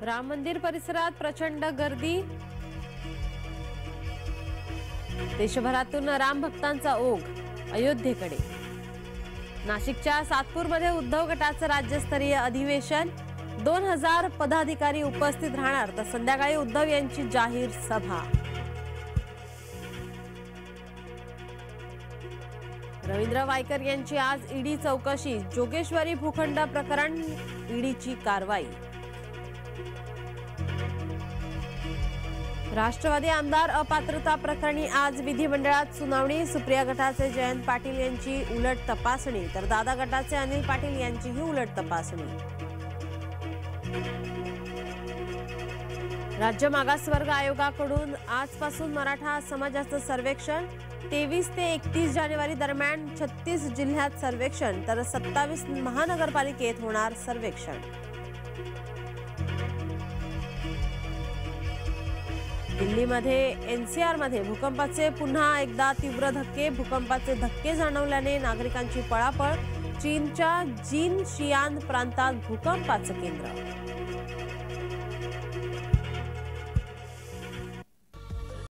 राम मंदिर परिसरात प्रचंड गर्दी। देशभरातून राम भक्तांचा ओघ अयोध्येकडे। नाशिकच्या सातपूरमध्ये उद्धव गटाचं राज्यस्तरीय अधिवेशन। 2000 पदाधिकारी उपस्थित राहणार, तर संध्याकाळी उद्धव यांची जाहीर सभा। रवींद्र वायकर यांची आज ईडी चौकशी। जोगेश्वरी भूखंड प्रकरण ईडीची कारवाई। राष्ट्रवादी आमदार अपात्रता प्रकरणी आज विधिमंडळात सुनावणी। सुप्रिया गटाचे जयंत पाटील यांची उलट तपासणी, तर दादा गटाचे अनिल पाटील यांचीही उलट तपासणी। राज्य मागासवर्ग आयोगाकडून आजपासून मराठा समाजाचं सर्वेक्षण। 23 ते 31 जानेवारी दरम्यान 36 जिल्ह्यात सर्वेक्षण, तर 27 महानगरपालिकेत होणार सर्वेक्षण। दिल्लीमध्ये NCR मध्ये भूकंपाचे पुन्हा एकदा तीव्र धक्के। भूकंपाचे धक्के जाणवल्याने नागरिकांची पळापळ। चीनच्या जिनशियान प्रांतात भूकंपाचं केंद्र।